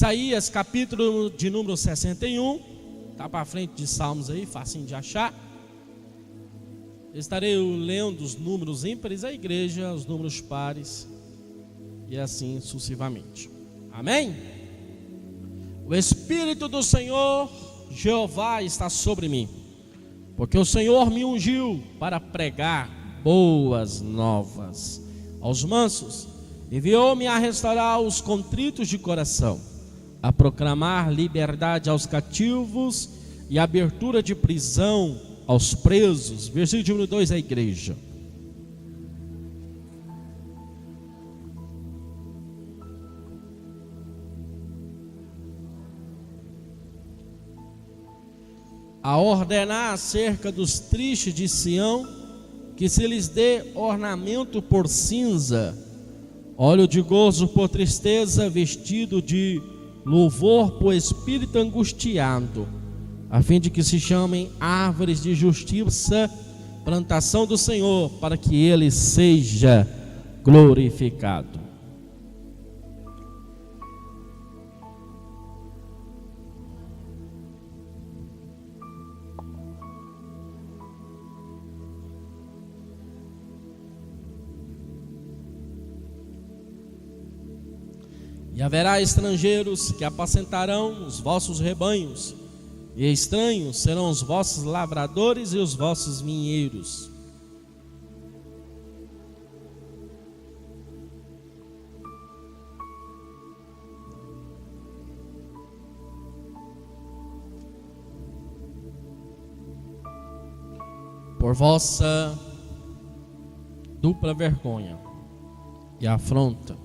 Isaías, capítulo de número 61, está para frente de Salmos aí, facinho de achar. Estarei lendo os números ímpares à igreja, os números pares, e assim sucessivamente. Amém? O Espírito do Senhor Jeová está sobre mim, porque o Senhor me ungiu para pregar boas novas aos mansos, enviou-me a restaurar os contritos de coração, a proclamar liberdade aos cativos e abertura de prisão aos presos. Versículo número 2, a igreja. A ordenar acerca dos tristes de Sião, que se lhes dê ornamento por cinza, óleo de gozo por tristeza, vestido de louvor por espírito angustiado, a fim de que se chamem árvores de justiça, plantação do Senhor, para que ele seja glorificado. E haverá estrangeiros que apacentarão os vossos rebanhos, e estranhos serão os vossos lavradores e os vossos vinheiros. Por vossa dupla vergonha e afronta,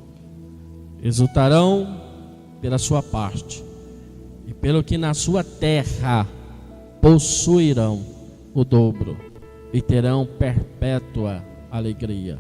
exultarão pela sua parte, e pelo que na sua terra possuirão o dobro, e terão perpétua alegria.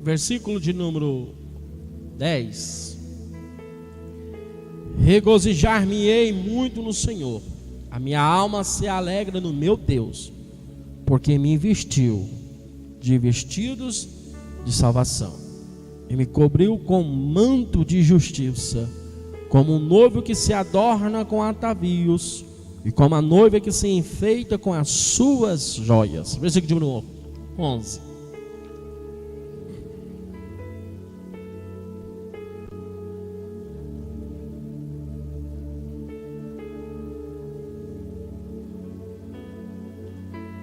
Versículo de número 10. Regozijar-me-ei muito no Senhor, a minha alma se alegra no meu Deus, porque me vestiu de vestidos de salvação, e me cobriu com manto de justiça, como um noivo que se adorna com atavios, e como a noiva que se enfeita com as suas joias. Versículo de número 11.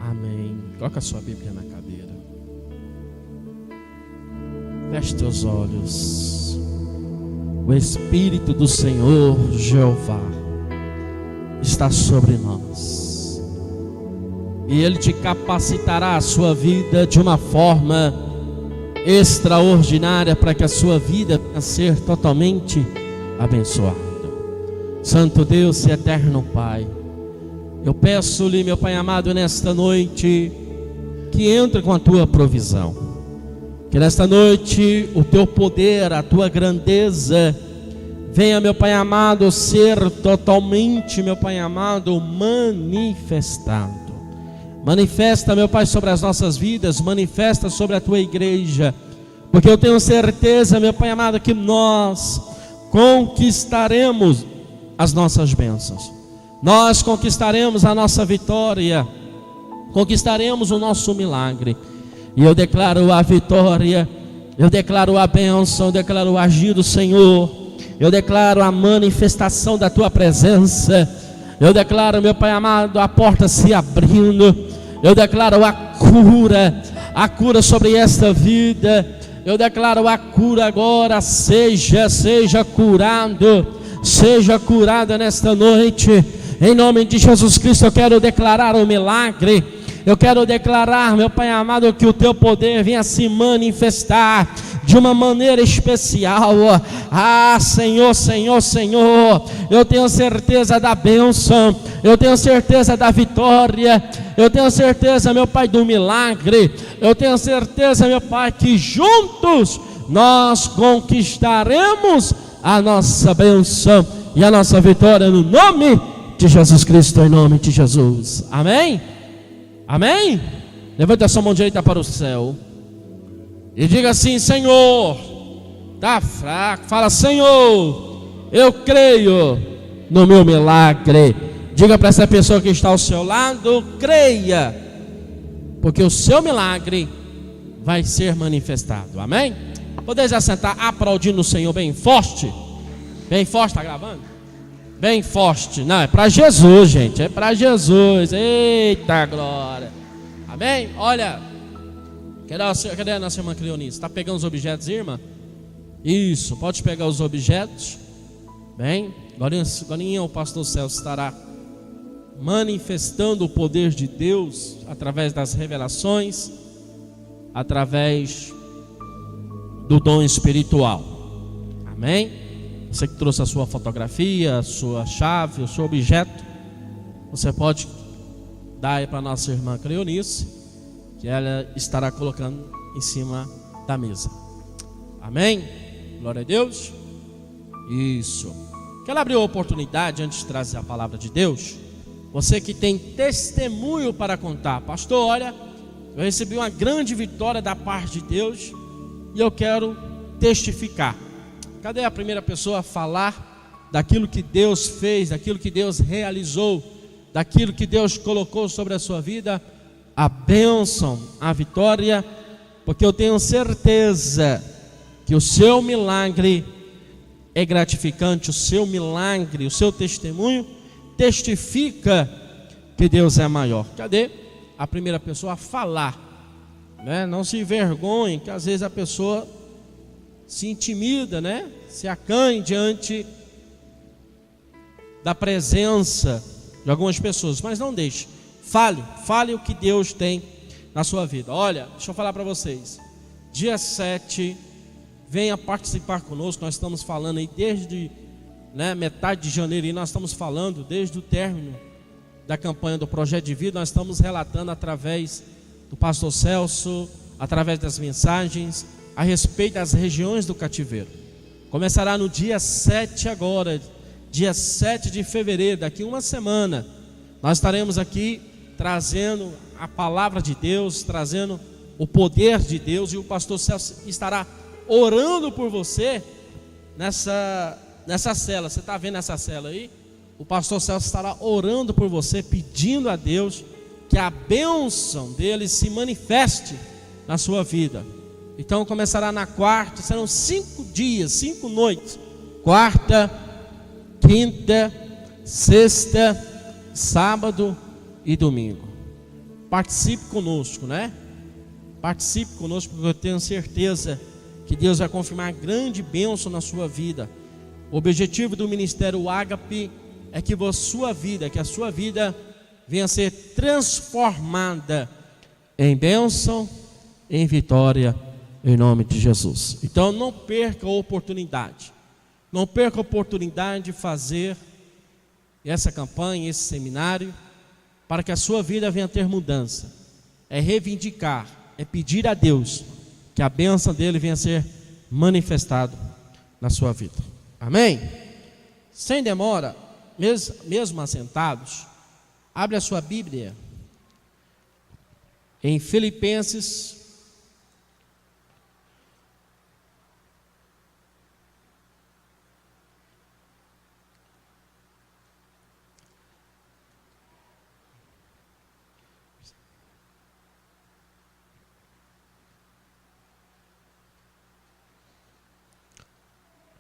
Amém. Coloca a sua Bíblia na cadeira. Feche teus olhos. O Espírito do Senhor Jeová está sobre nós, e Ele te capacitará a sua vida de uma forma extraordinária, para que a sua vida venha a ser totalmente abençoada. Santo Deus e eterno Pai, eu peço-lhe, meu Pai amado, nesta noite, que entre com a tua provisão, que nesta noite o teu poder, a tua grandeza venha, meu Pai amado, ser totalmente, meu Pai amado, manifestado. Manifesta, meu Pai, sobre as nossas vidas, manifesta sobre a tua igreja, porque eu tenho certeza, meu Pai amado, que nós conquistaremos as nossas bênçãos. Nós conquistaremos a nossa vitória, conquistaremos o nosso milagre. E eu declaro a vitória, eu declaro a bênção, eu declaro o agir do Senhor, eu declaro a manifestação da tua presença, eu declaro, meu Pai amado, a porta se abrindo, eu declaro a cura sobre esta vida, eu declaro a cura agora. Seja curado, seja curada nesta noite. Em nome de Jesus Cristo, eu quero declarar o milagre. Eu quero declarar, meu Pai amado, que o teu poder venha se manifestar de uma maneira especial. Ah, Senhor, Senhor, Senhor, eu tenho certeza da bênção, eu tenho certeza da vitória, eu tenho certeza, meu Pai, do milagre. Eu tenho certeza, meu Pai, que juntos nós conquistaremos a nossa bênção e a nossa vitória no nome de Jesus Cristo, em nome de Jesus. Amém? Amém? Levanta a sua mão direita para o céu e diga assim: Senhor, tá fraco, fala: Senhor, eu creio no meu milagre. Diga para essa pessoa que está ao seu lado: creia, porque o seu milagre vai ser manifestado. Amém? Poder já sentar aplaudindo o Senhor bem forte. Bem forte, está gravando? Bem forte. Não, é para Jesus, gente, é para Jesus. Eita glória. Amém? Olha, cadê a nossa irmã Cleonice? Está pegando os objetos, irmã? Isso, pode pegar os objetos. Bem, agora o pastor Celso estará manifestando o poder de Deus através das revelações, através do dom espiritual. Amém? Você que trouxe a sua fotografia, a sua chave, o seu objeto, você pode dar aí para a nossa irmã Cleonice, que ela estará colocando em cima da mesa. Amém? Glória a Deus. Isso. Quero abrir a oportunidade antes de trazer a palavra de Deus. Você que tem testemunho para contar: pastor, olha, eu recebi uma grande vitória da parte de Deus e eu quero testificar. Cadê a primeira pessoa a falar daquilo que Deus fez, daquilo que Deus realizou, daquilo que Deus colocou sobre a sua vida? A bênção, a vitória, porque eu tenho certeza que o seu milagre é gratificante, o seu milagre, o seu testemunho testifica que Deus é maior. Cadê a primeira pessoa a falar? Não se envergonhe, que às vezes a pessoa se intimida, se acanha diante da presença de algumas pessoas, mas não deixe. Fale o que Deus tem na sua vida. Olha, deixa eu falar para vocês. Dia 7, venha participar conosco. Nós estamos falando aí desde metade de janeiro, e nós estamos falando desde o término da campanha do Projeto de Vida. Nós estamos relatando através do pastor Celso, através das mensagens, a respeito das regiões do cativeiro. Começará no dia 7 agora, dia 7 de fevereiro, daqui uma semana. Nós estaremos aqui trazendo a palavra de Deus, trazendo o poder de Deus, e o pastor Celso estará orando por você nessa cela. Você está vendo essa cela aí? O pastor Celso estará orando por você, pedindo a Deus que a bênção dele se manifeste na sua vida. Então começará na quarta, serão 5 dias, 5 noites: quarta, quinta, sexta, sábado e domingo. Participe conosco, Participe conosco, porque eu tenho certeza que Deus vai confirmar grande bênção na sua vida. O objetivo do Ministério Ágape é que a sua vida venha a ser transformada em bênção, em vitória, em nome de Jesus. Então não perca a oportunidade. Não perca a oportunidade de fazer essa campanha, esse seminário, para que a sua vida venha a ter mudança. É reivindicar, é pedir a Deus que a bênção dele venha a ser manifestada na sua vida. Amém? Sem demora, mesmo assentados, abre a sua Bíblia em Filipenses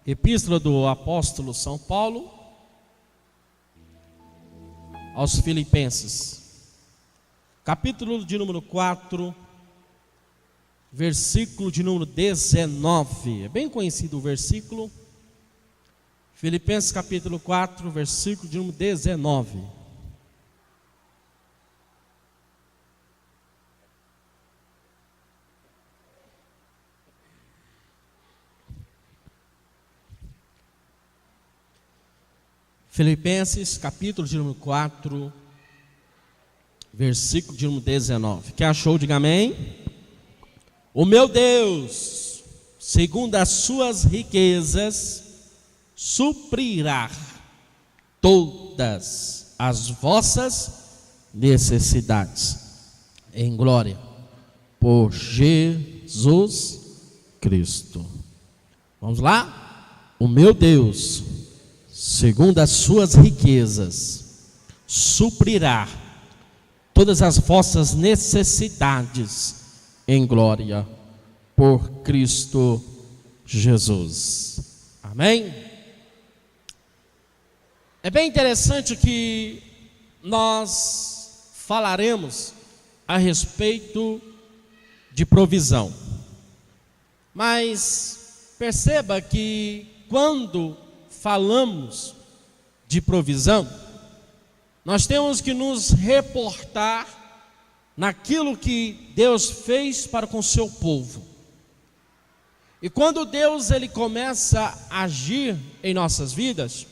Epístola do apóstolo São Paulo aos Filipenses, capítulo de número 4, versículo de número 19. É bem conhecido o versículo. Filipenses capítulo 4, versículo de número 19. Filipenses capítulo de número 4, versículo de número 19. Quem achou, diga amém. O meu Deus, segundo as suas riquezas suprirá todas as vossas necessidades em glória por Jesus Cristo. Vamos lá? O meu Deus, segundo as suas riquezas, suprirá todas as vossas necessidades em glória por Cristo Jesus. Amém? É bem interessante que nós falaremos a respeito de provisão. Mas perceba que quando falamos de provisão, nós temos que nos reportar naquilo que Deus fez para com o seu povo. E quando Deus ele começa a agir em nossas vidas,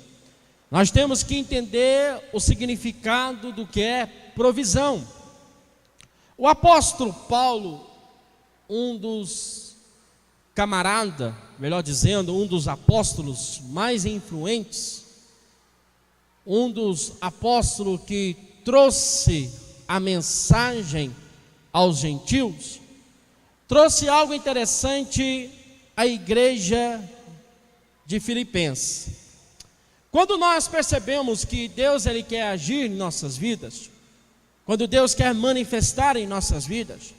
nós temos que entender o significado do que é provisão. O apóstolo Paulo, um dos camaradas, melhor dizendo, um dos apóstolos mais influentes, um dos apóstolos que trouxe a mensagem aos gentios, trouxe algo interessante à igreja de Filipenses. Quando nós percebemos que Deus ele quer agir em nossas vidas, quando Deus quer manifestar em nossas vidas,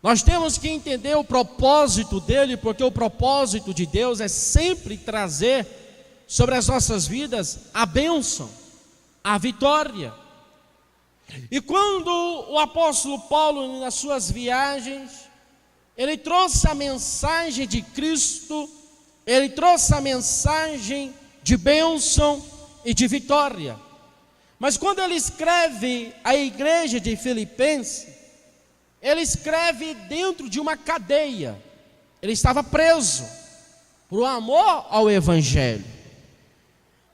nós temos que entender o propósito dele, porque o propósito de Deus é sempre trazer sobre as nossas vidas a bênção, a vitória. E quando o apóstolo Paulo, nas suas viagens, ele trouxe a mensagem de Cristo, ele trouxe a mensagem de bênção e de vitória. Mas quando ele escreve a igreja de Filipenses, ele escreve dentro de uma cadeia. Ele estava preso por amor ao evangelho.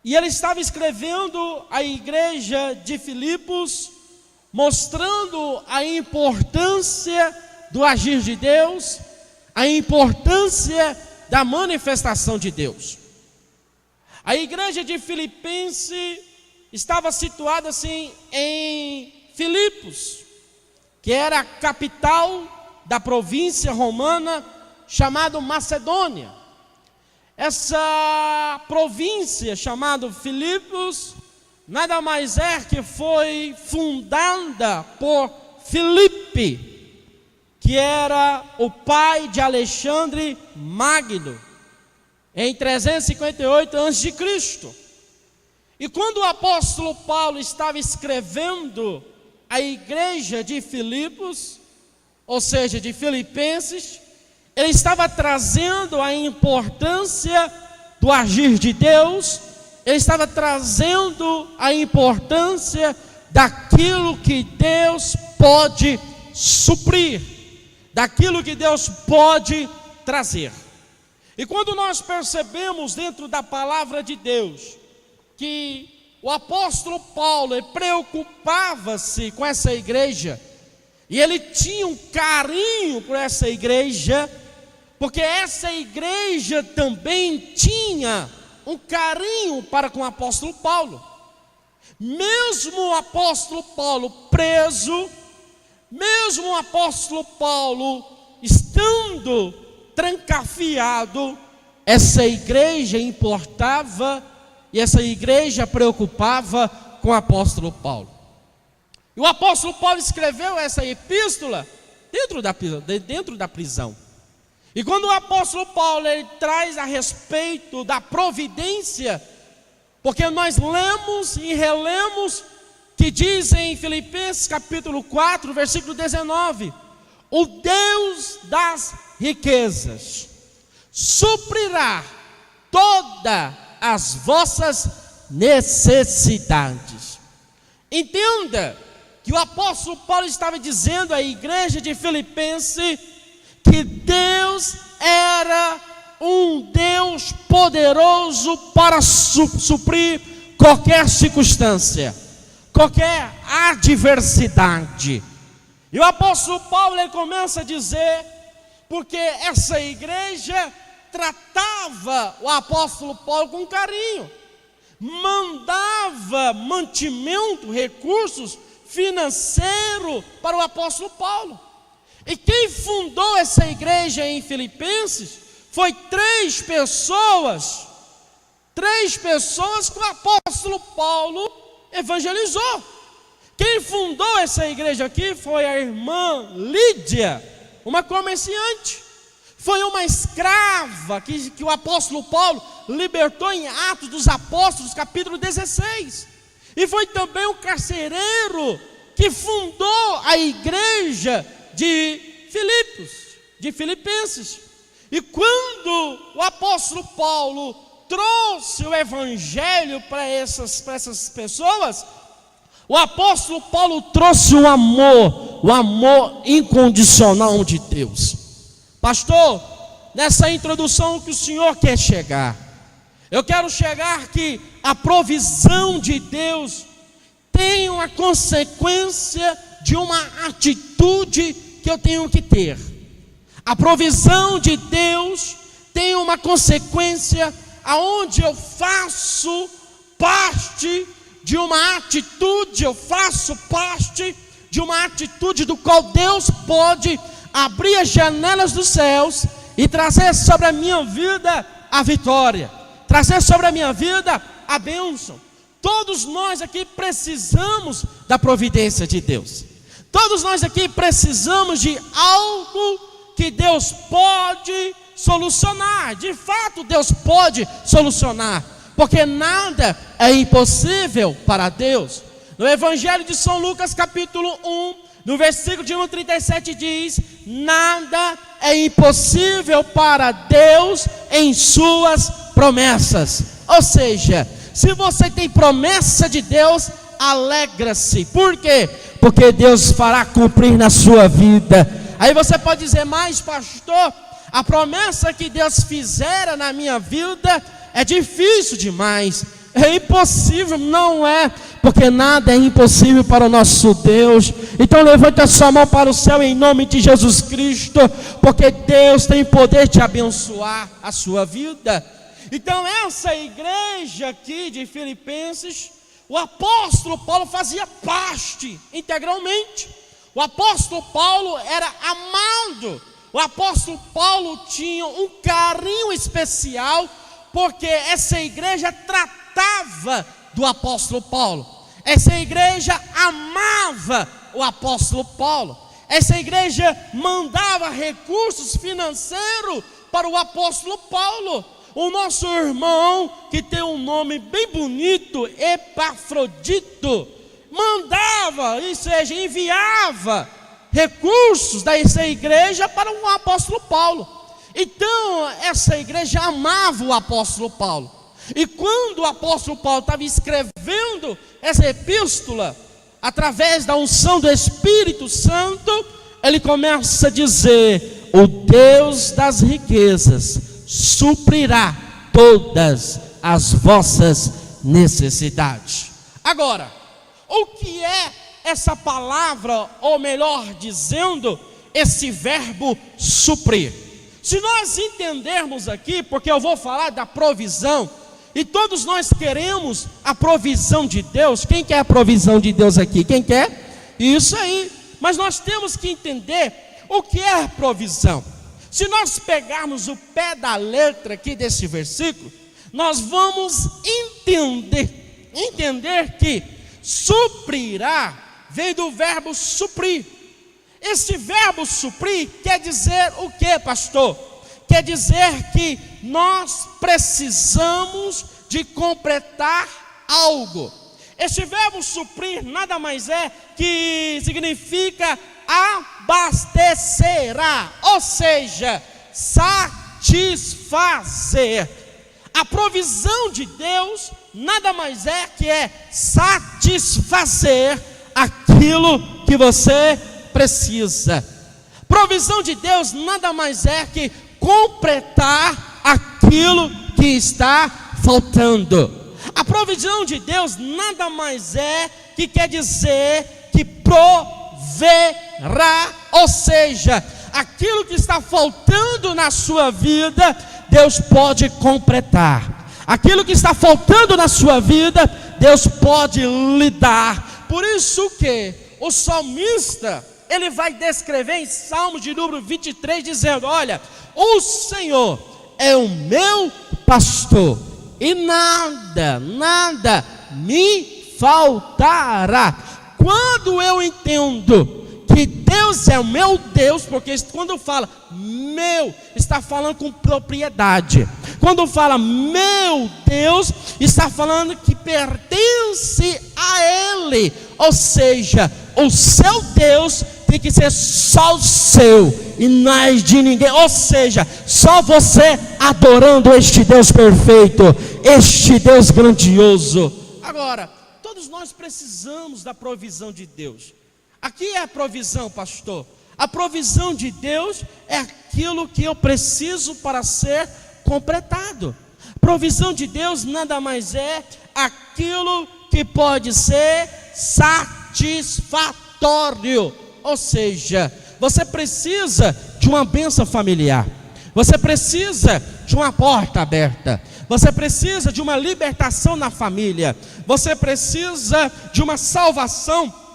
E ele estava escrevendo a igreja de Filipos, mostrando a importância do agir de Deus, a importância da manifestação de Deus. A igreja de Filipenses estava situada assim em Filipos, que era a capital da província romana chamada Macedônia. Essa província chamada Filipos nada mais é que foi fundada por Filipe, que era o pai de Alexandre Magno, em 358 a.C. E quando o apóstolo Paulo estava escrevendo a igreja de Filipos, ou seja, de Filipenses, ele estava trazendo a importância do agir de Deus, ele estava trazendo a importância daquilo que Deus pode suprir, daquilo que Deus pode trazer. E quando nós percebemos dentro da palavra de Deus que o apóstolo Paulo preocupava-se com essa igreja, e ele tinha um carinho por essa igreja, porque essa igreja também tinha um carinho para com o apóstolo Paulo. Mesmo o apóstolo Paulo preso, mesmo o apóstolo Paulo estando trancafiado, essa igreja importava e essa igreja preocupava com o apóstolo Paulo. E o apóstolo Paulo escreveu essa epístola dentro da prisão. E quando o apóstolo Paulo ele traz a respeito da providência, porque nós lemos e relemos que diz em Filipenses capítulo 4, versículo 19: o Deus das riquezas suprirá todas as vossas necessidades. Entenda que o apóstolo Paulo estava dizendo à igreja de Filipenses que Deus era um Deus poderoso para suprir qualquer circunstância, qualquer adversidade. E o apóstolo Paulo ele começa a dizer, porque essa igreja tratava o apóstolo Paulo com carinho, mandava mantimento, recursos financeiros para o apóstolo Paulo. E quem fundou essa igreja em Filipenses foi três pessoas que o apóstolo Paulo evangelizou. Quem fundou essa igreja aqui foi a irmã Lídia, uma comerciante. Foi uma escrava que o apóstolo Paulo libertou em Atos dos Apóstolos, capítulo 16. E foi também um carcereiro que fundou a igreja de Filipenses. E quando o apóstolo Paulo trouxe o evangelho para essas pessoas, o apóstolo Paulo trouxe o amor incondicional de Deus. Pastor, nessa introdução que o senhor quer chegar, eu quero chegar que a provisão de Deus tem uma consequência de uma atitude que eu tenho que ter. A provisão de Deus tem uma consequência aonde eu faço parte de uma atitude, do qual Deus pode abrir as janelas dos céus e trazer sobre a minha vida a vitória, trazer sobre a minha vida a bênção. Todos nós aqui precisamos da providência de Deus. Todos nós aqui precisamos de algo que Deus pode solucionar. De fato, Deus pode solucionar, porque nada é impossível para Deus. No Evangelho de São Lucas, capítulo 1, no versículo de 1 a 37 diz: nada é impossível para Deus em suas promessas. Ou seja, se você tem promessa de Deus, alegra-se. Por quê? Porque Deus fará cumprir na sua vida. Aí você pode dizer: mas pastor, a promessa que Deus fizera na minha vida é difícil demais, é impossível. Não é, porque nada é impossível para o nosso Deus. Então levante a sua mão para o céu em nome de Jesus Cristo, porque Deus tem poder de abençoar a sua vida. Então essa igreja aqui de Filipenses, o apóstolo Paulo fazia parte integralmente. O apóstolo Paulo era amado. O apóstolo Paulo tinha um carinho especial, porque essa igreja tratava do apóstolo Paulo. Essa igreja amava o apóstolo Paulo. Essa igreja mandava recursos financeiros para o apóstolo Paulo. O nosso irmão, que tem um nome bem bonito, Epafrodito, mandava, ou seja, enviava recursos dessa igreja para o apóstolo Paulo. Então essa igreja amava o apóstolo Paulo. E quando o apóstolo Paulo estava escrevendo essa epístola, através da unção do Espírito Santo, ele começa a dizer: o Deus das riquezas suprirá todas as vossas necessidades. Agora, o que é essa palavra, ou melhor dizendo, esse verbo suprir? Se nós entendermos aqui, porque eu vou falar da provisão, e todos nós queremos a provisão de Deus. Quem quer a provisão de Deus aqui? Quem quer? Isso aí. Mas nós temos que entender o que é provisão. Se nós pegarmos o pé da letra aqui desse versículo, nós vamos entender que suprirá vem do verbo suprir. Esse verbo suprir quer dizer o que, pastor? Quer dizer que nós precisamos de completar algo. Esse verbo suprir nada mais é que significa abastecerá, ou seja, satisfazer. A provisão de Deus nada mais é que satisfazer aquilo que você precisa. Provisão de Deus nada mais é que completar aquilo que está faltando. A provisão de Deus nada mais é que quer dizer que proverá, ou seja, aquilo que está faltando na sua vida, Deus pode completar. Aquilo que está faltando na sua vida, Deus pode lhe dar. Por isso que o salmista, ele vai descrever em Salmo de número 23, dizendo: olha, o Senhor é o meu pastor, e nada me faltará. Quando eu entendo que Deus é o meu Deus, porque quando fala meu, está falando com propriedade. Quando fala meu Deus, está falando que pertence a Ele. Ou seja, o seu Deus tem que ser só o seu e mais de ninguém. Ou seja, só você adorando este Deus perfeito, este Deus grandioso. Agora, todos nós precisamos da provisão de Deus. Aqui é a provisão, pastor. A provisão de Deus é aquilo que eu preciso para ser completado. Provisão de Deus nada mais é aquilo que pode ser satisfatório. Ou seja, você precisa de uma bênção familiar, você precisa de uma porta aberta, você precisa de uma libertação na família, você precisa de uma salvação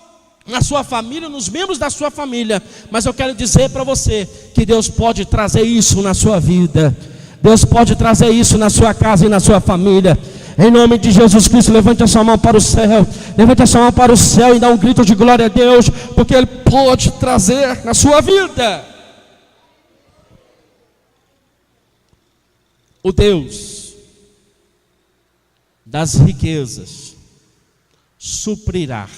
na sua família, nos membros da sua família. Mas eu quero dizer para você que Deus pode trazer isso na sua vida, Deus pode trazer isso na sua casa e na sua família. Em nome de Jesus Cristo, levante a sua mão para o céu, levante a sua mão para o céu e dá um grito de glória a Deus, porque Ele pode trazer na sua vida. O Deus das riquezas suprirá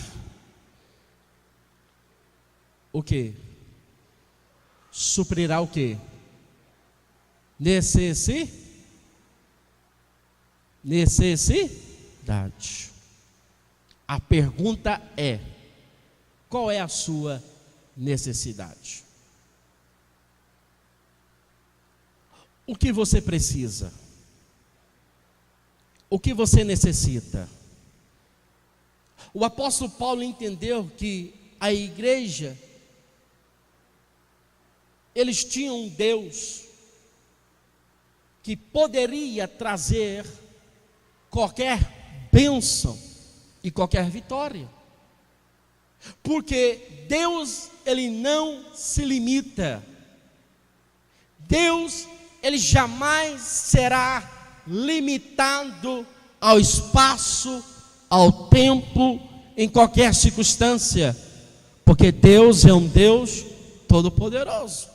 o que? Suprirá o que? Necessidade. A pergunta é: qual é a sua necessidade? O que você precisa? O que você necessita? O apóstolo Paulo entendeu que a igreja, eles tinham um Deus que poderia trazer qualquer bênção e qualquer vitória, porque Deus, Ele não se limita. Deus, Ele jamais será limitado ao espaço, ao tempo, em qualquer circunstância, porque Deus é um Deus todo-poderoso.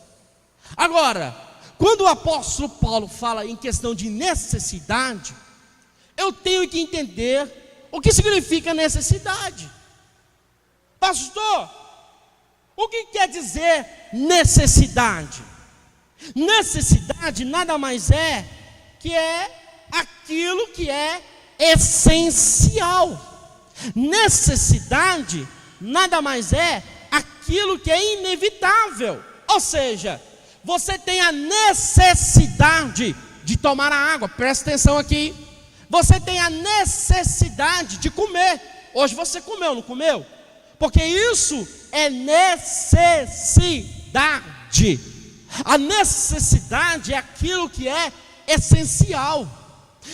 Agora, quando o apóstolo Paulo fala em questão de necessidade, eu tenho que entender o que significa necessidade. Pastor, o que quer dizer necessidade? Necessidade nada mais é que aquilo que é essencial. Necessidade nada mais é aquilo que é inevitável. Ou seja, você tem a necessidade de tomar a água, presta atenção aqui. Você tem a necessidade de comer. Hoje você comeu, não comeu? Porque isso é necessidade. A necessidade é aquilo que é essencial.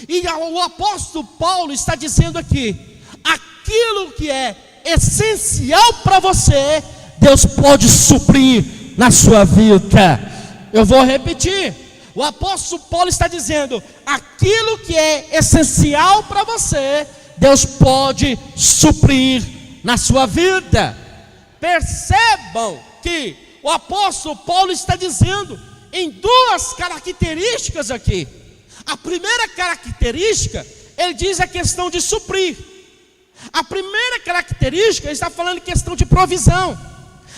E o apóstolo Paulo está dizendo aqui: aquilo que é essencial para você, Deus pode suprir na sua vida. Eu vou repetir. O apóstolo Paulo está dizendo: aquilo que é essencial para você, Deus pode suprir na sua vida. Percebam que o apóstolo Paulo está dizendo em duas características aqui. A primeira característica, ele diz a questão de suprir. A primeira característica, ele está falando em questão de provisão.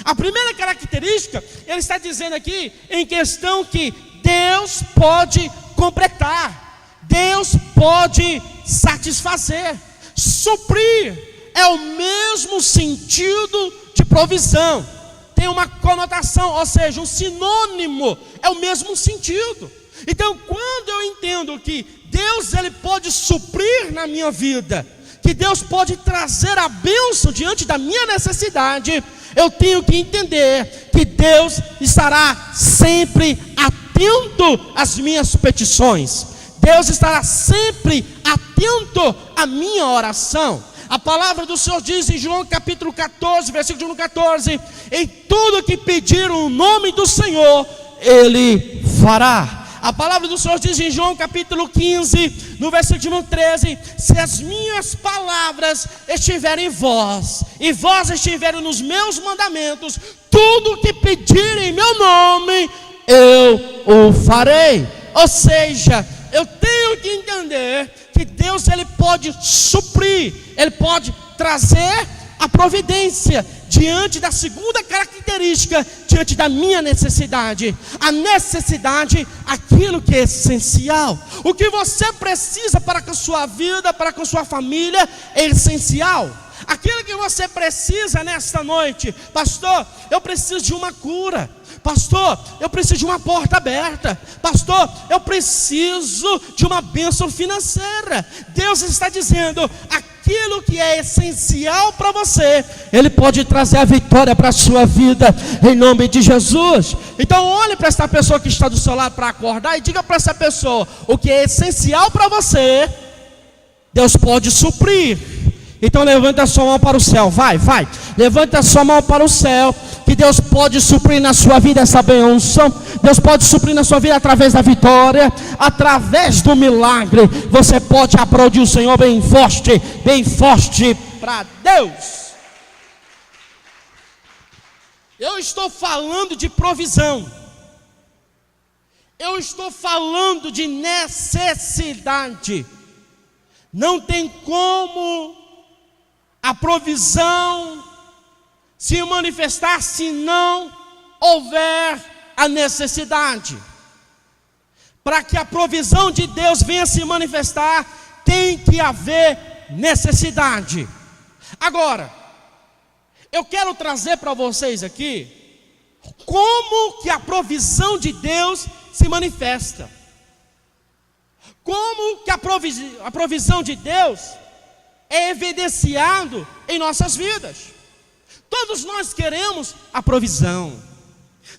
A primeira característica, ele está dizendo aqui em questão que Deus pode completar, Deus pode satisfazer. Suprir é o mesmo sentido de provisão, tem uma conotação, ou seja, um sinônimo, é o mesmo sentido. Então, quando eu entendo que Deus, Ele pode suprir na minha vida, que Deus pode trazer a bênção diante da minha necessidade, eu tenho que entender que Deus estará sempre atento atento às minhas petições. Deus estará sempre atento à minha oração. A palavra do Senhor diz em João capítulo 14, versículo 14: em tudo que pedir o nome do Senhor, Ele fará. A palavra do Senhor diz em João capítulo 15, no versículo 13: se as minhas palavras estiverem em vós, e vós estiverem nos meus mandamentos, tudo que pedirem em meu nome, eu o farei. Ou seja, eu tenho que entender que Deus, Ele pode suprir, Ele pode trazer a providência diante da segunda característica, diante da minha necessidade. A necessidade, aquilo que é essencial. O que você precisa para com a sua vida, para com a sua família, é essencial. Aquilo que você precisa nesta noite: pastor, eu preciso de uma cura. Pastor, eu preciso de uma porta aberta. Pastor, eu preciso de uma bênção financeira. Deus está dizendo: aquilo que é essencial para você, Ele pode trazer a vitória para a sua vida, em nome de Jesus. Então olhe para essa pessoa que está do seu lado para acordar e diga para essa pessoa: o que é essencial para você, Deus pode suprir. Então levanta a sua mão para o céu, vai, levanta a sua mão para o céu, que Deus pode suprir na sua vida essa bênção. Deus pode suprir na sua vida através da vitória, através do milagre. Você pode aplaudir o Senhor bem forte para Deus. Eu estou falando de provisão, eu estou falando de necessidade. Não tem como a provisão se manifestar se não houver a necessidade. Para que a provisão de Deus venha se manifestar, tem que haver necessidade. Agora, eu quero trazer para vocês aqui como que a provisão de Deus se manifesta. Como que a provisão de Deus é evidenciado em nossas vidas. Todos nós queremos a provisão,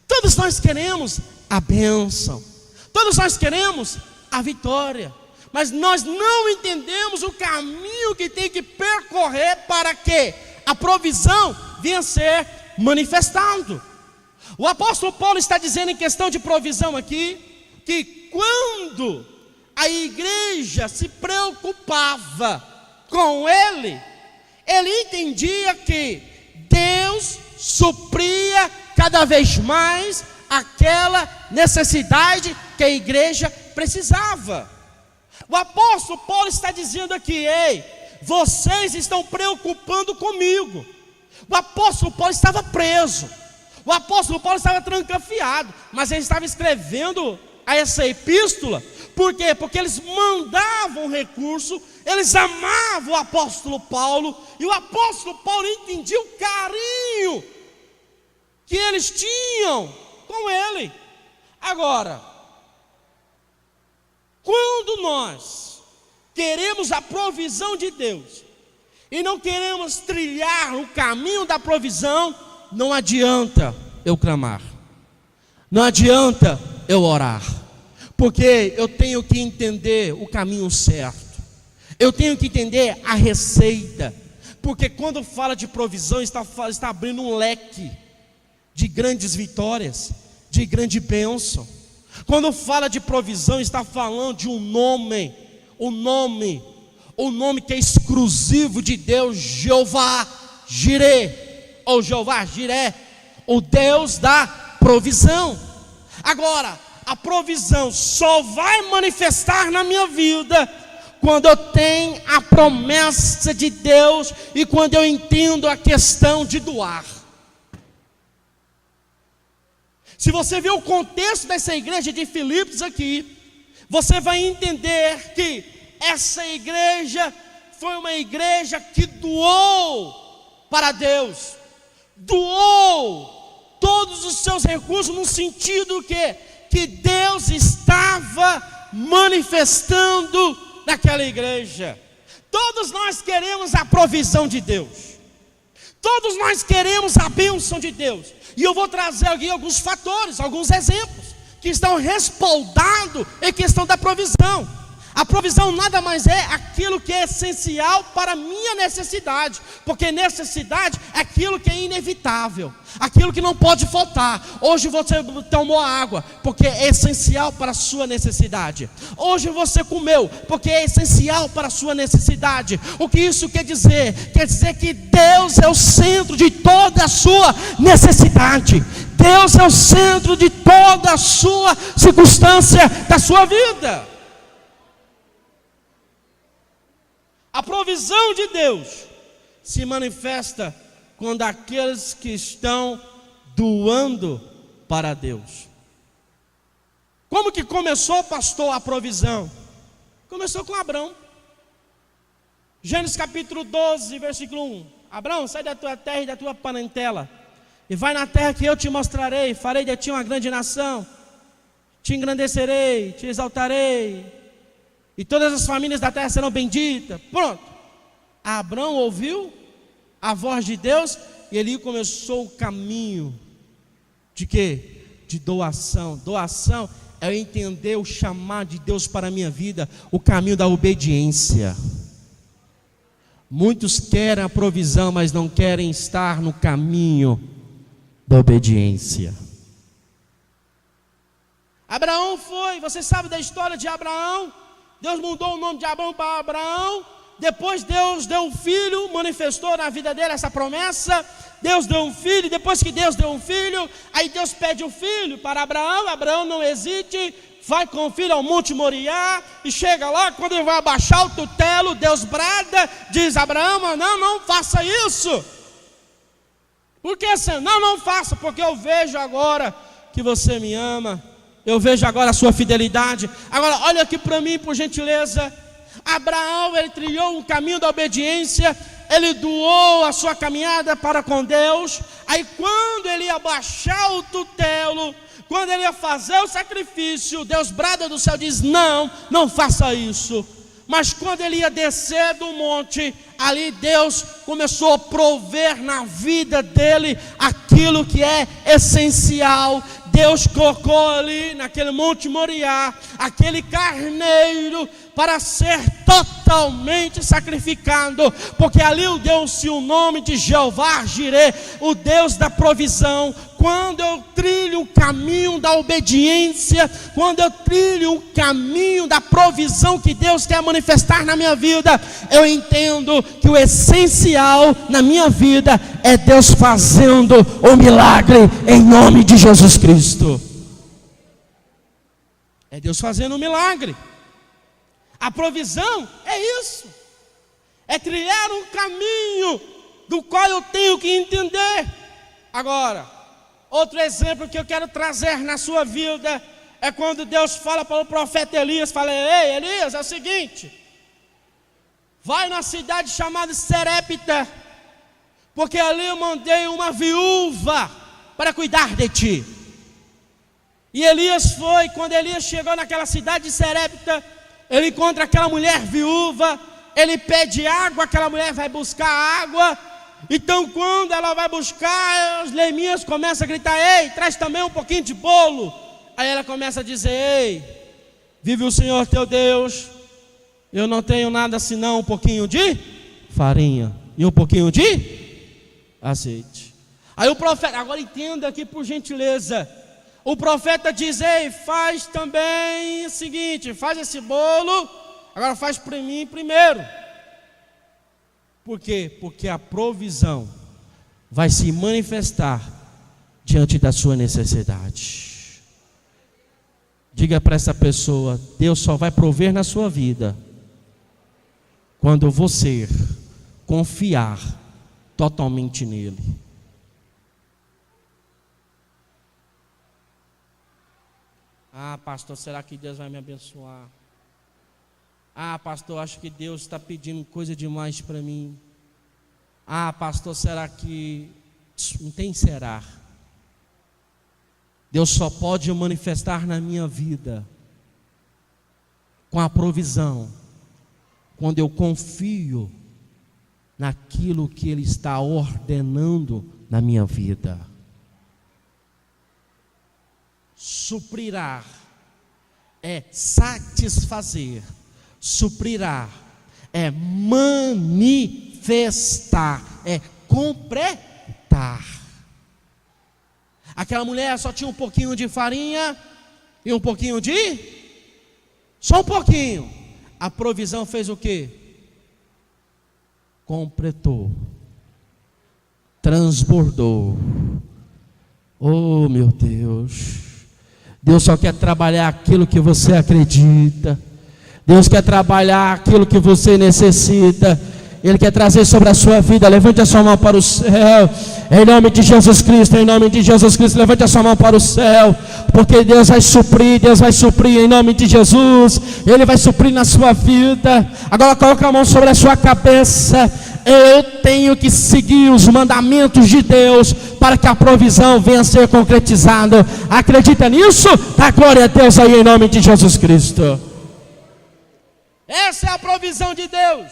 todos nós queremos a bênção, todos nós queremos a vitória, mas nós não entendemos o caminho que tem que percorrer para que a provisão venha a ser manifestado. O apóstolo Paulo está dizendo em questão de provisão aqui, que quando a igreja se preocupava com ele entendia que Deus supria cada vez mais aquela necessidade que a igreja precisava. O apóstolo Paulo está dizendo aqui: ei, vocês estão preocupando comigo. O apóstolo Paulo estava preso, o apóstolo Paulo estava trancafiado, mas ele estava escrevendo a essa epístola. Por quê? Porque eles mandavam recurso, eles amavam o apóstolo Paulo, e o apóstolo Paulo entendia o carinho que eles tinham com ele. Agora, quando nós queremos a provisão de Deus e não queremos trilhar o caminho da provisão, não adianta eu clamar, não adianta eu orar, porque eu tenho que entender o caminho certo, eu tenho que entender a receita, porque quando fala de provisão, está abrindo um leque de grandes vitórias, de grande bênção. Quando fala de provisão, está falando de um nome, o nome que é exclusivo de Deus, Jeová Jireh, ou Jeová Jireh, o Deus da provisão. Agora, a provisão só vai manifestar na minha vida quando eu tenho a promessa de Deus e quando eu entendo a questão de doar. Se você ver o contexto dessa igreja de Filipos aqui, você vai entender que essa igreja foi uma igreja que doou para Deus, doou todos os seus recursos, no sentido que Deus estava manifestando naquela igreja. Todos nós queremos a provisão de Deus, todos nós queremos a bênção de Deus, e eu vou trazer aqui alguns fatores, alguns exemplos. que estão respaldados em questão da provisão. A provisão nada mais é aquilo que é essencial para a minha necessidade, porque necessidade é aquilo que é inevitável, aquilo que não pode faltar. Hoje você tomou água, porque é essencial para a sua necessidade. Hoje você comeu, porque é essencial para a sua necessidade. O que isso quer dizer? Quer dizer que Deus é o centro de toda a sua necessidade. Deus é o centro de toda a sua circunstância da sua vida. A provisão de Deus se manifesta quando aqueles que estão doando para Deus. Como que começou, pastor, a provisão? Começou com Abrão. Gênesis capítulo 12, versículo 1. Abrão, sai da tua terra e da tua parentela, e vai na terra que eu te mostrarei. Farei de ti uma grande nação, te engrandecerei, te exaltarei, e todas as famílias da terra serão benditas. Pronto. Abrão ouviu a voz de Deus e ele começou o caminho de quê? De doação. Doação é eu entender o chamado de Deus para a minha vida, o caminho da obediência. Muitos querem a provisão, mas não querem estar no caminho da obediência. Abraão foi, você sabe da história de Abraão? Deus mudou o nome de Abraão para Abraão. Depois Deus deu um filho, manifestou na vida dele essa promessa. Deus deu um filho, depois que Deus deu um filho, aí Deus pede um filho para Abraão. Abraão não hesite, vai com o filho ao Monte Moriá, e chega lá, quando ele vai abaixar o tutelo, Deus brada, diz: Abraão, não faça isso. Por que assim? Não faça, porque eu vejo agora que você me ama. Eu vejo agora a sua fidelidade. Agora olha aqui para mim, por gentileza. Abraão, ele trilhou um caminho da obediência. Ele doou a sua caminhada para com Deus. Aí quando ele ia baixar o tutelo, quando ele ia fazer o sacrifício, Deus brada do céu, diz: não faça isso. Mas quando ele ia descer do monte, ali Deus começou a prover na vida dele aquilo que é essencial. Deus colocou ali naquele Monte Moriá aquele carneiro para ser totalmente sacrificado, porque ali deu-se o nome de Jeová Jireh, o Deus da provisão. Quando eu trilho o caminho da obediência, quando eu trilho o caminho da provisão que Deus quer manifestar na minha vida, eu entendo que o essencial na minha vida é Deus fazendo o milagre em nome de Jesus Cristo. É Deus fazendo o milagre. A provisão é isso, é trilhar um caminho do qual eu tenho que entender. Agora, outro exemplo que eu quero trazer na sua vida é quando Deus fala para o profeta Elias, fala: ei Elias, é o seguinte, vai na cidade chamada Serepta, porque ali eu mandei uma viúva para cuidar de ti. E Elias foi. Quando Elias chegou naquela cidade de Serepta, ele encontra aquela mulher viúva, ele pede água, aquela mulher vai buscar água. Então quando ela vai buscar, os leminhas começam a gritar: ei, traz também um pouquinho de bolo. Aí ela começa a dizer: ei, vive o Senhor teu Deus, eu não tenho nada senão um pouquinho de farinha e um pouquinho de azeite. Aí o profeta, agora entenda aqui por gentileza, o profeta diz: ei, faz também o seguinte, faz esse bolo, agora faz para mim primeiro. Por quê? Porque a provisão vai se manifestar diante da sua necessidade. Diga para essa pessoa: Deus só vai prover na sua vida quando você confiar totalmente nele. Ah, pastor, será que Deus vai me abençoar? Ah, pastor, acho que Deus está pedindo coisa demais para mim. Ah, pastor, será que... Não tem será. Deus só pode manifestar na minha vida com a provisão quando eu confio naquilo que Ele está ordenando na minha vida. suprirá, é satisfazer, suprirá, é manifestar, é completar. Aquela mulher só tinha um pouquinho de farinha e um pouquinho só um pouquinho. A provisão fez o quê? Completou, transbordou. Oh, meu Deus. Deus só quer trabalhar aquilo que você acredita. Deus quer trabalhar aquilo que você necessita. Ele quer trazer sobre a sua vida. Levante a sua mão para o céu, em nome de Jesus Cristo, em nome de Jesus Cristo. Levante a sua mão para o céu, porque Deus vai suprir em nome de Jesus. Ele vai suprir na sua vida. Agora coloca a mão sobre a sua cabeça. Eu tenho que seguir os mandamentos de Deus para que a provisão venha a ser concretizada. Acredita nisso? Dá glória a Deus aí em nome de Jesus Cristo. Essa é a provisão de Deus.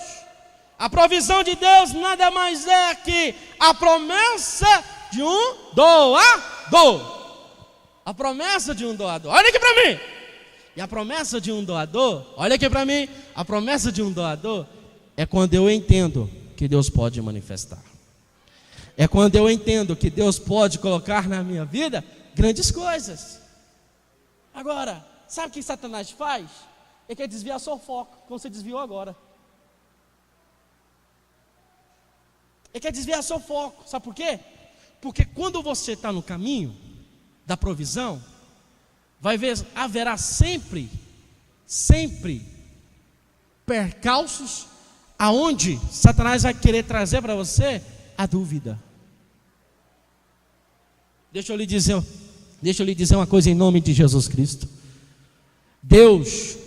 A provisão de Deus nada mais é que a promessa de um doador. A promessa de um doador. Olha aqui para mim. E a promessa de um doador, olha aqui para mim. A promessa de um doador é quando eu entendo que Deus pode manifestar. É quando eu entendo que Deus pode colocar na minha vida grandes coisas. Agora, sabe o que Satanás faz? Ele quer desviar seu foco, como você desviou agora. Ele quer desviar seu foco, sabe por quê? Porque quando você está no caminho da provisão, haverá sempre percalços, aonde Satanás vai querer trazer para você a dúvida. Deixa eu lhe dizer uma coisa em nome de Jesus Cristo. Deus,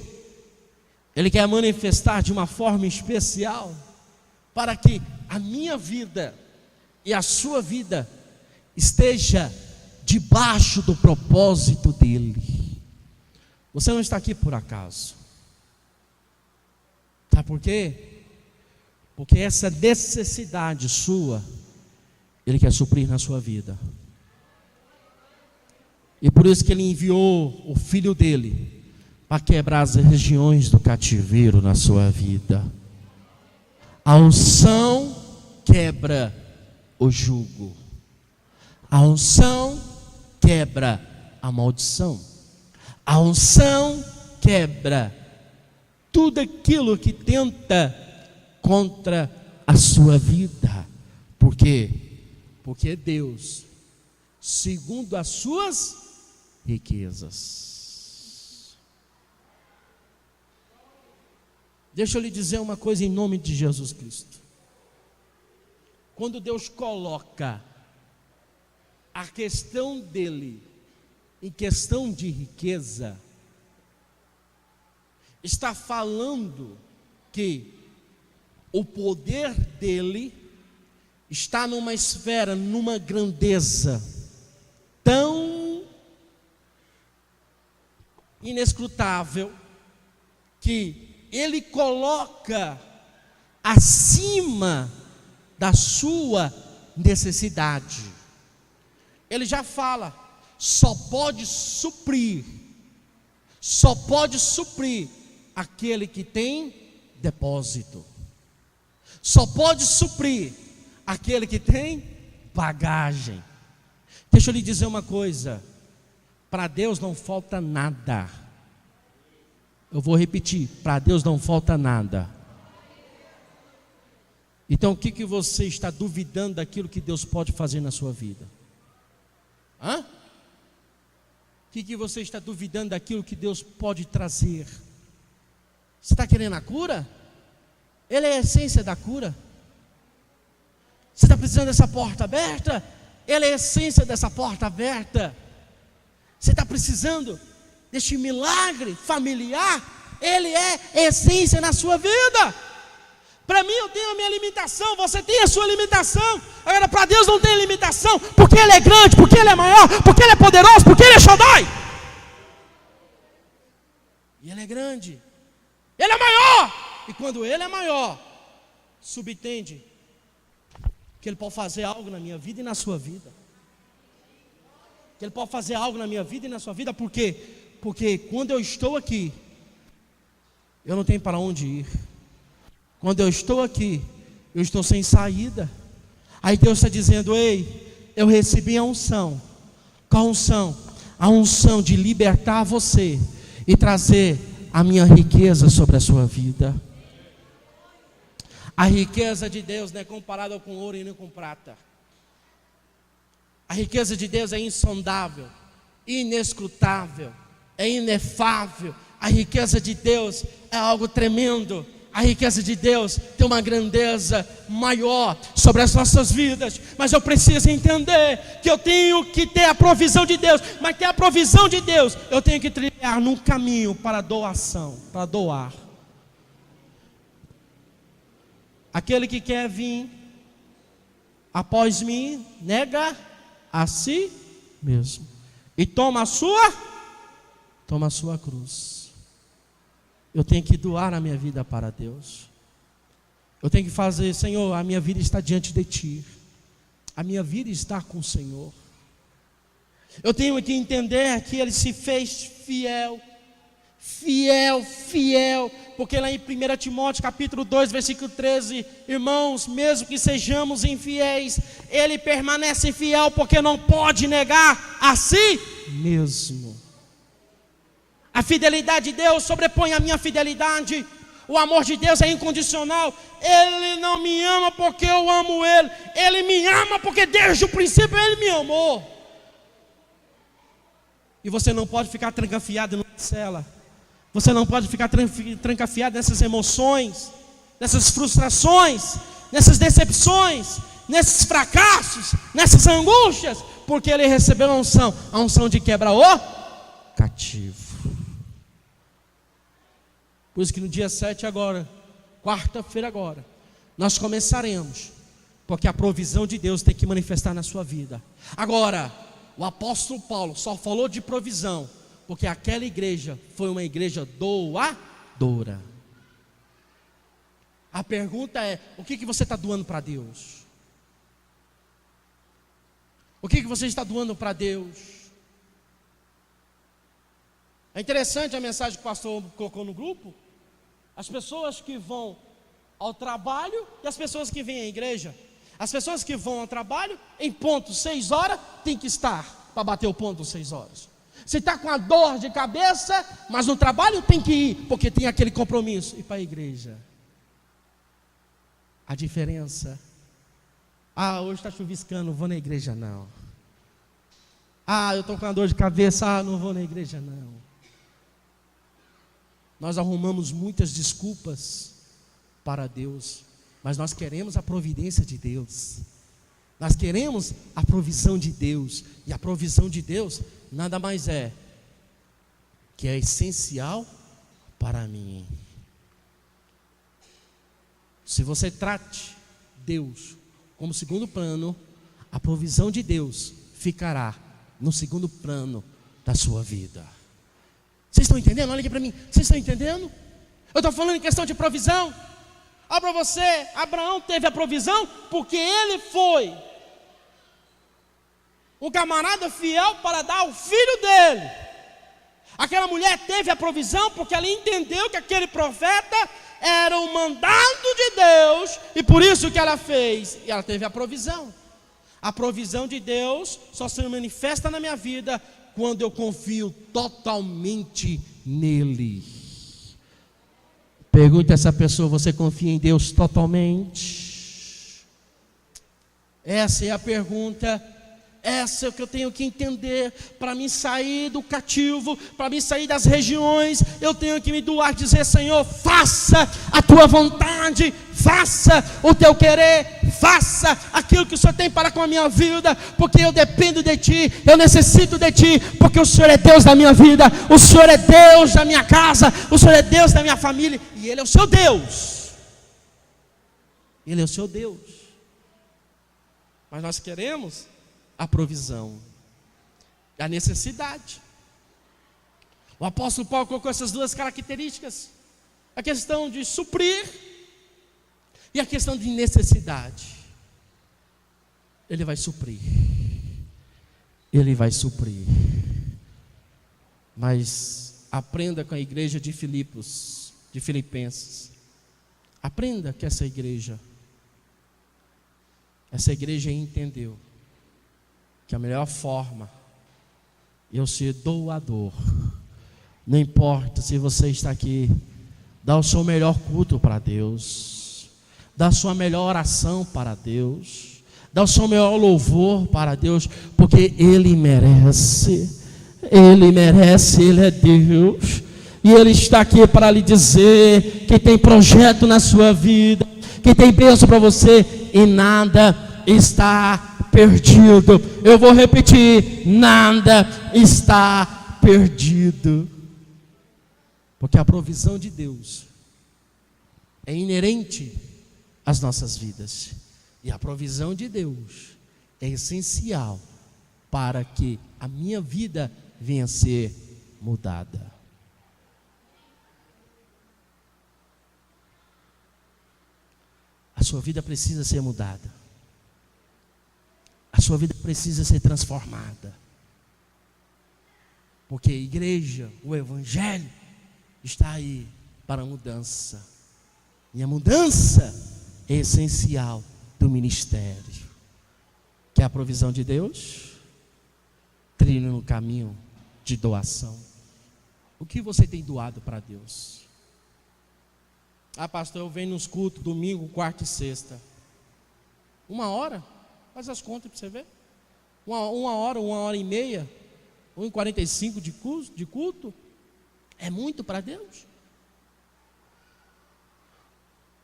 Ele quer manifestar de uma forma especial, para que a minha vida e a sua vida esteja debaixo do propósito dEle. Você não está aqui por acaso. Sabe por quê? Porque essa necessidade sua, Ele quer suprir na sua vida. E por isso que Ele enviou o Filho dEle para quebrar as regiões do cativeiro na sua vida. A unção quebra o jugo. A unção quebra a maldição. A unção quebra tudo aquilo que tenta contra a sua vida. Por quê? Porque Deus, segundo as suas riquezas. Deixa eu lhe dizer uma coisa em nome de Jesus Cristo. Quando Deus coloca a questão dEle em questão de riqueza, está falando que o poder dEle está numa esfera, numa grandeza tão inescrutável, que Ele coloca acima da sua necessidade. Ele já fala, só pode suprir aquele que tem depósito. Só pode suprir aquele que tem bagagem. Deixa eu lhe dizer uma coisa, para Deus não falta nada. Eu vou repetir, para Deus não falta nada. Então o que você está duvidando daquilo que Deus pode fazer na sua vida? O que você está duvidando daquilo que Deus pode trazer? Você está querendo a cura? Ele é a essência da cura. Você está precisando dessa porta aberta? Ele é a essência dessa porta aberta. Você está precisando deste milagre familiar? Ele é a essência na sua vida. Para mim eu tenho a minha limitação, você tem a sua limitação. Agora para Deus não tem limitação, porque Ele é grande, porque Ele é maior, porque Ele é poderoso, porque Ele é Shaddai. E Ele é grande, Ele é maior. E quando Ele é maior, subentende que Ele pode fazer algo na minha vida e na sua vida. que Ele pode fazer algo na minha vida e na sua vida. Por quê? Porque quando eu estou aqui, eu não tenho para onde ir. Quando eu estou aqui, eu estou sem saída. Aí Deus está dizendo: ei, eu recebi a unção. Qual unção? A unção de libertar você e trazer a minha riqueza sobre a sua vida. A riqueza de Deus não é comparada com ouro e nem com prata. A riqueza de Deus é insondável, inescrutável, é inefável. A riqueza de Deus é algo tremendo. A riqueza de Deus tem uma grandeza maior sobre as nossas vidas. Mas eu preciso entender que eu tenho que ter a provisão de Deus. Mas ter a provisão de Deus, eu tenho que trilhar num caminho para doação, para doar. Aquele que quer vir após mim, nega a si mesmo e toma a sua cruz. Eu tenho que doar a minha vida para Deus. Eu tenho que fazer: Senhor, a minha vida está diante de Ti. A minha vida está com o Senhor. Eu tenho que entender que Ele se fez fiel. Fiel. Porque lá em 1 Timóteo capítulo 2, versículo 13: irmãos, mesmo que sejamos infiéis, Ele permanece fiel, porque não pode negar a si mesmo. A fidelidade de Deus sobrepõe a minha fidelidade. O amor de Deus é incondicional. Ele não me ama porque eu amo Ele. Ele me ama porque desde o princípio Ele me amou. E você não pode ficar trancafiado numa cela. Você não pode ficar trancafiado nessas emoções, nessas frustrações, nessas decepções, nesses fracassos, nessas angústias, porque Ele recebeu a unção de quebra o cativo. Por isso que no dia 7 agora, quarta-feira agora, nós começaremos, porque a provisão de Deus tem que manifestar na sua vida. Agora, o apóstolo Paulo só falou de provisão porque aquela igreja foi uma igreja doadora. A pergunta é: o que você está doando para Deus? O que você está doando para Deus? É interessante a mensagem que o pastor colocou no grupo. As pessoas que vão ao trabalho e as pessoas que vêm à igreja. As pessoas que vão ao trabalho, em ponto 6 horas, tem que estar para bater o ponto 6 horas. Se está com a dor de cabeça, mas no trabalho tem que ir, porque tem aquele compromisso. E para a igreja? A diferença: hoje está chuviscando, não vou na igreja não. Eu estou com a dor de cabeça, não vou na igreja não. Nós arrumamos muitas desculpas para Deus, mas nós queremos a providência de Deus. Nós queremos a provisão de Deus. E a provisão de Deus nada mais é que é essencial para mim. Se você trate Deus como segundo plano, a provisão de Deus ficará no segundo plano da sua vida. Vocês estão entendendo? Olha aqui para mim. Vocês estão entendendo? Eu estou falando em questão de provisão. Olha para você, Abraão teve a provisão porque ele foi um camarada fiel para dar o filho dele. Aquela mulher teve a provisão porque ela entendeu que aquele profeta era um mandado de Deus, e por isso que ela fez, e ela teve a provisão. A provisão de Deus só se manifesta na minha vida quando eu confio totalmente nele. Pergunta a essa pessoa: você confia em Deus totalmente? Essa é a pergunta. Essa é o que eu tenho que entender. Para mim sair do cativo, para mim sair das regiões, eu tenho que me doar, dizer: Senhor, faça a tua vontade, faça o teu querer, faça aquilo que o Senhor tem para com a minha vida, porque eu dependo de Ti, eu necessito de Ti, porque o Senhor é Deus da minha vida, o Senhor é Deus da minha casa, o Senhor é Deus da minha família, e Ele é o seu Deus. Ele é o seu Deus. Mas nós queremos a provisão, a necessidade. O apóstolo Paulo colocou essas duas características: a questão de suprir e a questão de necessidade. Ele vai suprir. Ele vai suprir. Mas aprenda com a igreja de Filipenses. Aprenda que essa igreja entendeu que a melhor forma de eu ser doador, não importa se você está aqui, dá o seu melhor culto para Deus, dá a sua melhor oração para Deus, dá o seu melhor louvor para Deus, porque Ele merece, Ele é Deus, e Ele está aqui para lhe dizer que tem projeto na sua vida, que tem bênção para você, e nada está perdido. Eu vou repetir: nada está perdido, porque a provisão de Deus é inerente às nossas vidas, e a provisão de Deus é essencial para que a minha vida venha a ser mudada. A sua vida precisa ser mudada. A sua vida precisa ser transformada. Porque a igreja, o evangelho, está aí para a mudança. E a mudança é essencial do ministério. Que é a provisão de Deus, trilhe no caminho de doação. O que você tem doado para Deus? Ah, pastor, eu venho nos cultos, domingo, quarta e sexta. 1 hora? Faz as contas para você ver. Uma hora e meia, 1h45 de culto. É muito para Deus?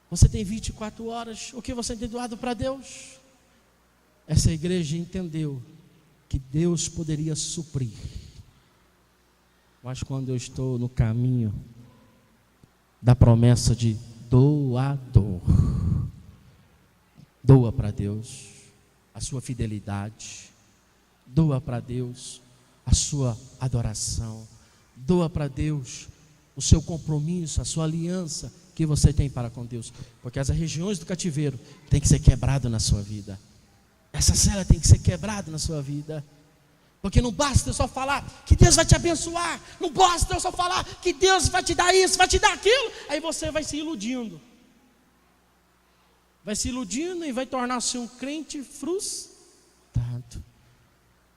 Você tem 24 horas, o que você tem doado para Deus? Essa igreja entendeu que Deus poderia suprir. Mas quando eu estou no caminho da promessa de doador, doa para Deus a sua fidelidade, doa para Deus a sua adoração, doa para Deus o seu compromisso, a sua aliança que você tem para com Deus, porque as regiões do cativeiro tem que ser quebrado na sua vida, essa cela tem que ser quebrada na sua vida. Porque não basta eu só falar que Deus vai te abençoar, não basta eu só falar que Deus vai te dar isso, vai te dar aquilo, aí você vai se iludindo. Vai se iludindo e vai tornar-se um crente frustrado.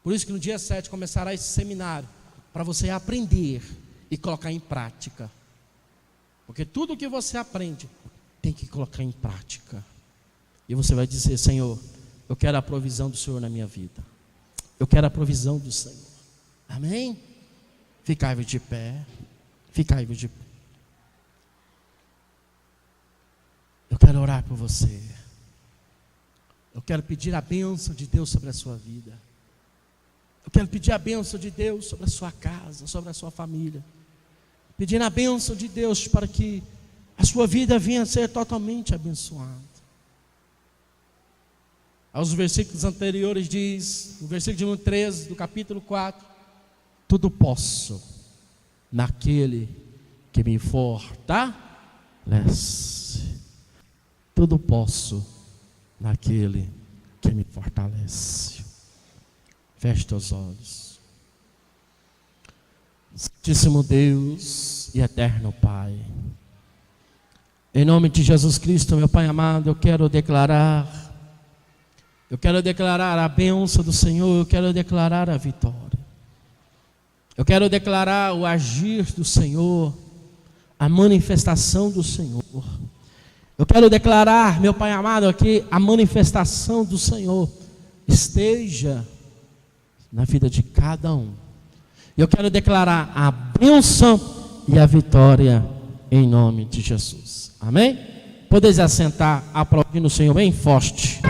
Por isso que no dia 7 começará esse seminário, para você aprender e colocar em prática. Porque tudo que você aprende, tem que colocar em prática. E você vai dizer: Senhor, eu quero a provisão do Senhor na minha vida. Eu quero a provisão do Senhor. Amém? Ficai-vos de pé. Ficai-vos de pé. Eu quero orar por você. Eu quero pedir a bênção de Deus sobre a sua vida. Eu quero pedir a bênção de Deus sobre a sua casa, sobre a sua família. Pedindo a bênção de Deus para que a sua vida venha a ser totalmente abençoada. Aos versículos anteriores diz, no versículo de número 13 do capítulo 4, tudo posso naquele que me fortalece. Tudo posso naquele que me fortalece. Feche teus olhos. Santíssimo Deus e eterno Pai, em nome de Jesus Cristo, meu Pai amado, eu quero declarar a bênção do Senhor, eu quero declarar a vitória, eu quero declarar o agir do Senhor, a manifestação do Senhor. Eu quero declarar, meu Pai amado, que a manifestação do Senhor esteja na vida de cada um. Eu quero declarar a bênção e a vitória em nome de Jesus. Amém? Podeis assentar, aplaudindo o Senhor bem forte.